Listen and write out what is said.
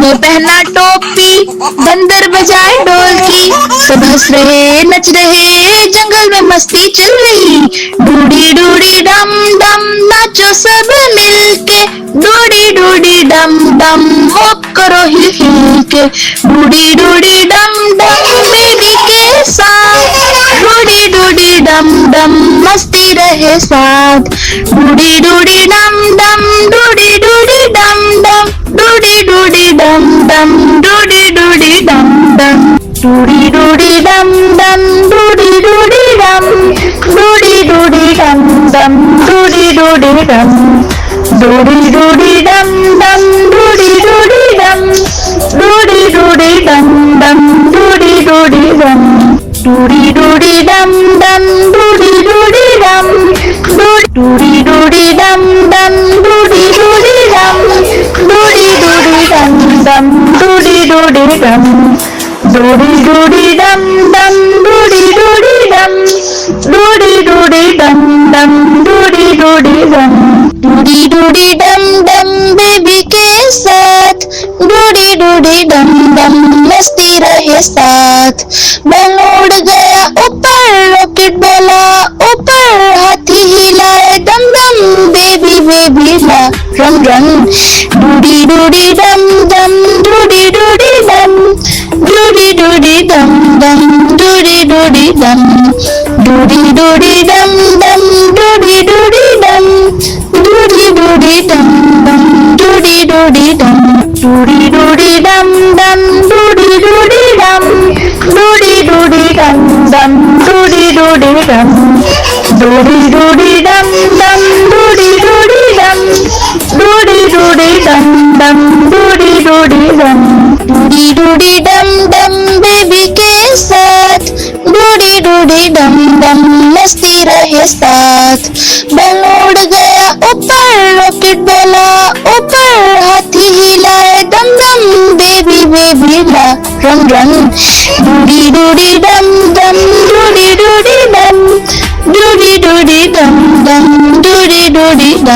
ने पहना टोपी, बंदर बजाए ढोलकी, सब हंस रहे नच रहे, जंगल में मस्ती चल रही। डूडी डूडी डम डम नाचो सब मिलके, डूडी डूडी डम डम होप करो हिल हिल के। डूडी डूडी डम डम बेबी के साथ, डूडी डूडी डम डम मस्ती रहे साथ। डूडी डूडी डम डम डूडी डूडी डम डम, डूडी डूडी डम डम डूडी डूडी डम डम, डूडी डूडी डम डम डूडी डूडी डम, डूडी डूडी डम डम डूडी डूडी डम, डूडी डूडी डम डम डूडी डूडी डम, डूडी डूडी डम डम डूडी डूडी डम, डूडी डूडी डम डम डूडी डूडी डम, डूडी डूडी डम डम डूडी डूडी डम, डूडी डूडी डम डम डूडी डूडी डम, डूडी डूडी डम डम डूडी डूडी डम, डूडी डूडी डम डम डूडी डूडी डम, डूडी डूडी डम डम बेबी के साथ, डूडी डूडी डम डम मस्ती रहे साथ। बैल उड़ गया ऊपर, रॉकेट बोला ऊपर, हाथी हिलाए दम दम बेबी बेबी ला रम रम। डूडी डूडी डम डम डूडी डूडी डम, डूडी डूडी डम डम डूडी डूडी डम, डूडी डूडी डम डम डूडी डूडी डम, डूडी डूडी डम डम डूडी डूडी डम, डूडी डूडी डम डम डूडी डूडी डम, डूडी डूडी डम डम डूडी डूडी डम, डूडी डूडी डम डम डूडी डूडी डम, डूडी डूडी डम डम डूडी डूडी डम, डूडी डूडी डम डम बेबी के साथ, डूडी डूडी डम डम मस्ती रहे साथ। बैल उड़ गया ऊपर, रॉकेट बोला ऊपर, हाथी हिलाए दम दम बेबी बेबी ला रम रम। डूडी डूडी डम डम डूडी डूडी डम, डूडी डूडी डम डम डूडी डूडी डम।